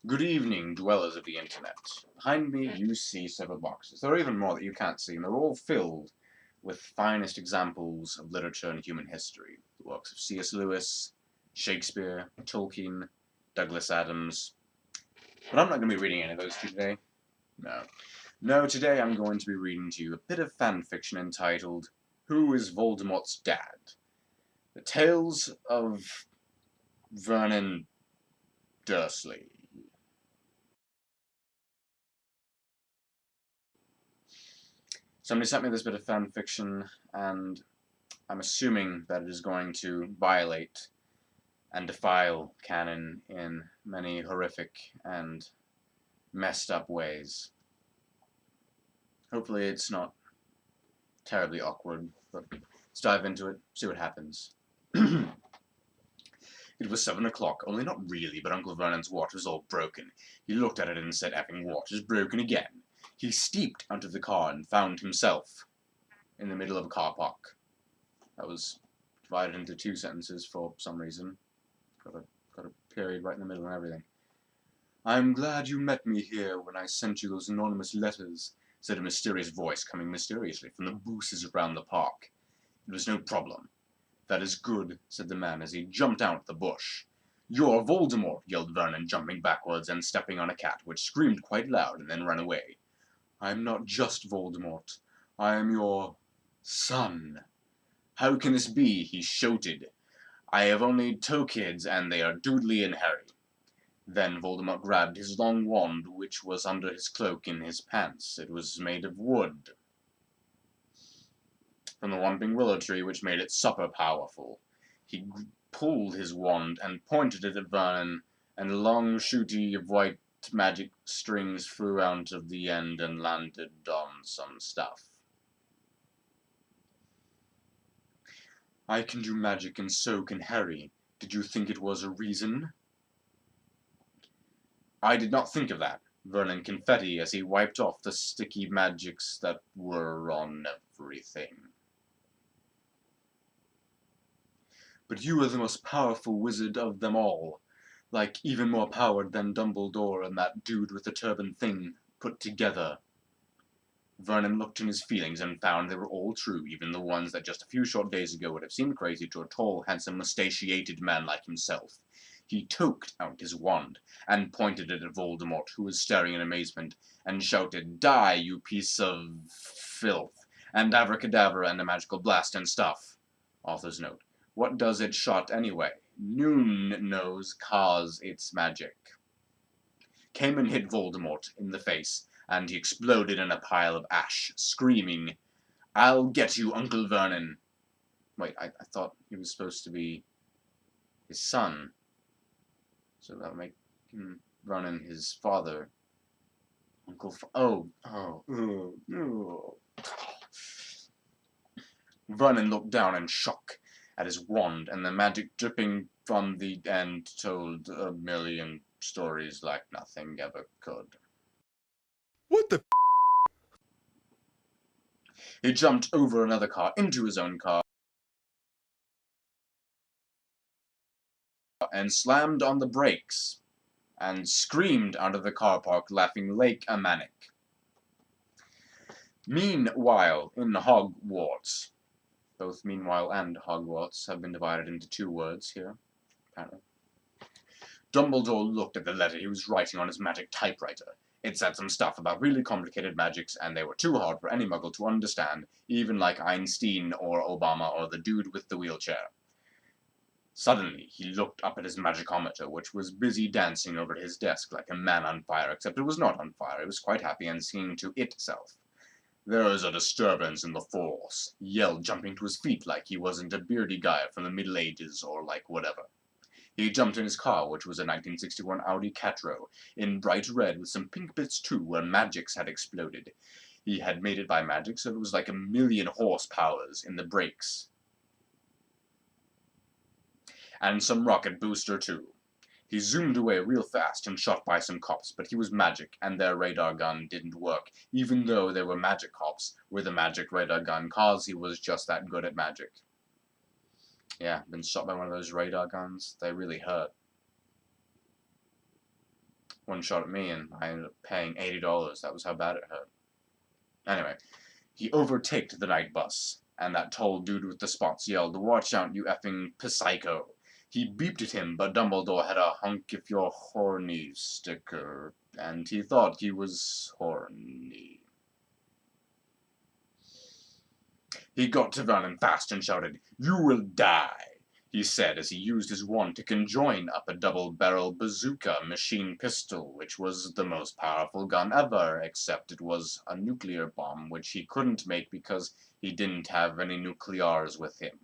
Good evening, dwellers of the internet. Behind me you see several boxes. There are even more that you can't see, and they're all filled with finest examples of literature and human history. The works of C.S. Lewis, Shakespeare, Tolkien, Douglas Adams. But I'm not going to be reading any of those to you today. No. No, today I'm going to be reading to you a bit of fan fiction entitled Who is Voldemort's Dad? The Tales of Vernon Dursly. Somebody sent me this bit of fan fiction, and I'm assuming that it is going to violate and defile canon in many horrific and messed up ways. Hopefully it's not terribly awkward, but let's dive into it, see what happens. It was 7 o'clock, only not really, but Uncle Vernon's watch was all broken. He looked at it and said, "Effing watch is broken again." He stepped out of the car and found himself in the middle of a car park. That was divided into two sentences for some reason. Got a period right in the middle and everything. "I'm glad you met me here when I sent you those anonymous letters," said a mysterious voice coming mysteriously from the bushes around the park. "It was no problem." "That is good," said the man as he jumped out the bush. "You're Voldemort," yelled Vernon, jumping backwards and stepping on a cat, which screamed quite loud and then ran away. "I'm not just Voldemort. I am your son." "How can this be?" he shouted. "I have only two kids, and they are Dudley and Harry." Then Voldemort grabbed his long wand, which was under his cloak in his pants. It was made of wood, from the whomping willow tree, which made it super powerful. He pulled his wand and pointed it at Vernon, and a long shooty of white magic strings flew out of the end and landed on some stuff. "I can do magic, and so can Harry. Did you think it was a reason?" "I did not think of that," Vernon confetti as he wiped off the sticky magics that were on everything. "But you are the most powerful wizard of them all. Like, even more powered than Dumbledore and that dude with the turban thing put together." Vernon looked in his feelings and found they were all true, even the ones that just a few short days ago would have seemed crazy to a tall, handsome, mustachiated man like himself. He took out his wand and pointed it at Voldemort, who was staring in amazement, and shouted, "Die, you piece of filth!" and abracadabra and a magical blast and stuff. Author's note. What does it shot anyway? Noon knows cause it's magic. Came and hit Voldemort in the face, and he exploded in a pile of ash, screaming, "I'll get you, Uncle Vernon." Wait, I thought he was supposed to be his son. So that would make Vernon his father. Vernon looked down in shock at his wand, and the magic dripping from the end told a million stories like nothing ever could. What the He jumped over another car into his own car and slammed on the brakes and screamed out of the car park, laughing like a maniac. Meanwhile, in Hogwarts. Both meanwhile and Hogwarts have been divided into two words here, apparently. Dumbledore looked at the letter he was writing on his magic typewriter. It said some stuff about really complicated magics, and they were too hard for any muggle to understand, even like Einstein or Obama or the dude with the wheelchair. Suddenly, he looked up at his magicometer, which was busy dancing over his desk like a man on fire, except it was not on fire. It was quite happy and singing to itself. "There's a disturbance in the force," he yelled, jumping to his feet like he wasn't a beardy guy from the Middle Ages or like whatever. He jumped in his car, which was a 1961 Audi Quattro, in bright red with some pink bits too, where magics had exploded. He had made it by magic, so it was like 1,000,000 horsepowers in the brakes. And some rocket booster too. He zoomed away real fast and shot by some cops, but he was magic, and their radar gun didn't work, even though they were magic cops with a magic radar gun, cause he was just that good at magic. Yeah, been shot by one of those radar guns. They really hurt. one shot at me, and I ended up paying $80. That was how bad it hurt. Anyway, he overtaked the night bus, and that tall dude with the spots yelled, "Watch out, you effing psycho!" He beeped at him, but Dumbledore had a "hunk if you're horny" sticker, and he thought he was horny. He got to Vernon fast and shouted, "You will die," he said as he used his wand to conjoin up a double-barrel bazooka machine pistol, which was the most powerful gun ever, except it was a nuclear bomb, which he couldn't make because he didn't have any nuclears with him.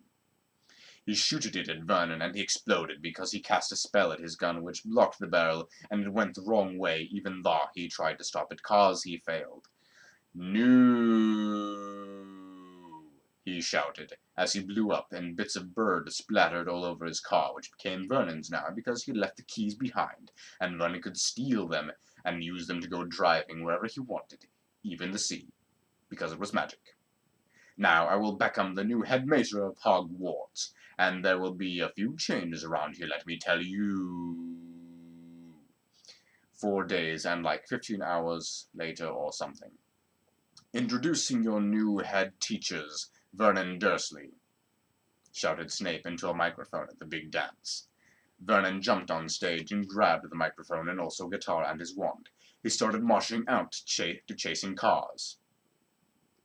He shooted it at Vernon, and he exploded because he cast a spell at his gun which blocked the barrel, and it went the wrong way even though he tried to stop it cause he failed. "No," he shouted, as he blew up and bits of bird splattered all over his car, which became Vernon's now because he left the keys behind, and Vernon could steal them and use them to go driving wherever he wanted, even the sea, because it was magic. Now I will become the new headmaster of Hogwarts, and there will be a few changes around here, let me tell you. 4 days and like 15 hours later or something. "Introducing your new head teachers, Vernon Dursly," shouted Snape into a microphone at the big dance. Vernon jumped on stage and grabbed the microphone and also guitar and his wand. He started marching out to chasing cars.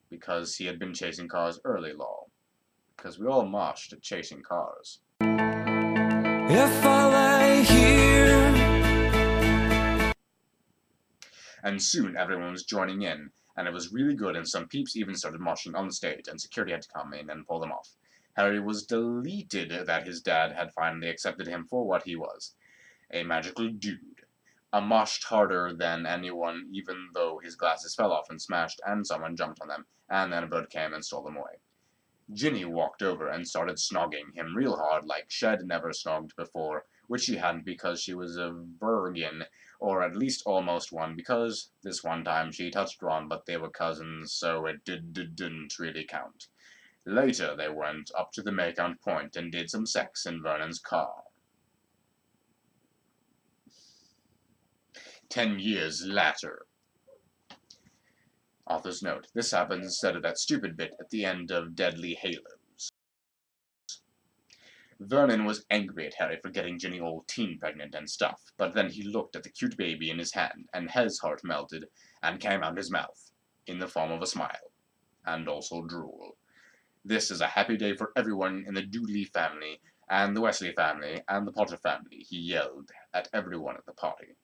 Because he had been chasing cars early, lol. Because we all marched at chasing cars. If I lay here. And soon everyone was joining in, and it was really good, and some peeps even started marching on the stage, and security had to come in and pull them off. Harry was delighted that his dad had finally accepted him for what he was, a magical dude. Marched harder than anyone, even though his glasses fell off and smashed, and someone jumped on them, and then a bird came and stole them away. Ginny walked over and started snogging him real hard, like Shed never snogged before, which she hadn't because she was a virgin, or at least almost one, because this one time she touched Ron, but they were cousins, so it didn't really count. Later they went up to the make-out point and did some sex in Vernon's car. 10 years later. Author's note. This happens instead of that stupid bit at the end of Deadly Halos. Vernon was angry at Harry for getting Ginny all teen pregnant and stuff, but then he looked at the cute baby in his hand, and his heart melted and came out his mouth, in the form of a smile, and also drool. This is a happy day for everyone in the Dudley family, and the Weasley family, and the Potter family, he yelled at everyone at the party.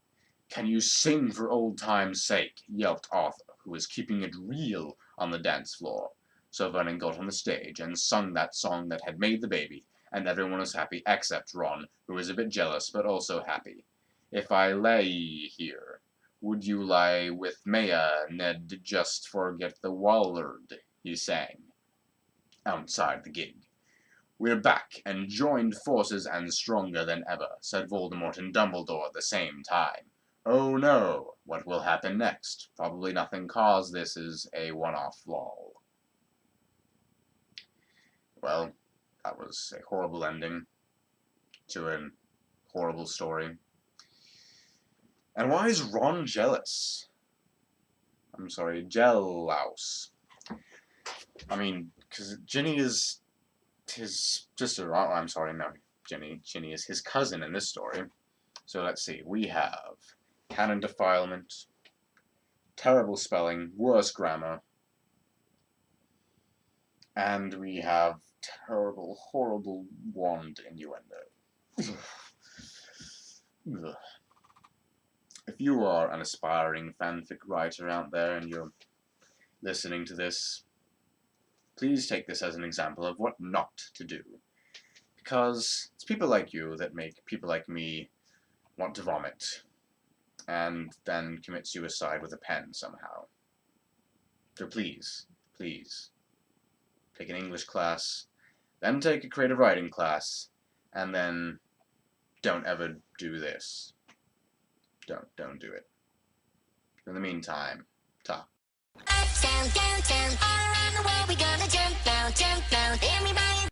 "Can you sing for old time's sake?" yelped Arthur, who was keeping it real on the dance floor. So Vernon got on the stage and sung that song that had made the baby, and everyone was happy except Ron, who was a bit jealous but also happy. "If I lay here, would you lie with Maya, Ned, just forget the WEILER," he sang. Outside the gig. "We're back, and joined forces and stronger than ever," said Voldemort and Dumbledore at the same time. "Oh no, what will happen next? Probably nothing, cause this is a one-off lol." Well, that was a horrible ending to a horrible story. And why is Ron jealous? I'm sorry, jealous. I mean, because Ginny is his sister. Oh, I'm sorry, no, Ginny is his cousin in this story. So let's see, we have canon defilement, terrible spelling, worse grammar, and we have terrible, horrible wand innuendo. If you are an aspiring fanfic writer out there and you're listening to this, please take this as an example of what not to do. Because it's people like you that make people like me want to vomit, and then commit suicide with a pen somehow. So please, take an English class, then take a creative writing class, and then don't ever do this. Don't do it. In the meantime, ta. Uptown, downtown, all around the world we gonna jump now, everybody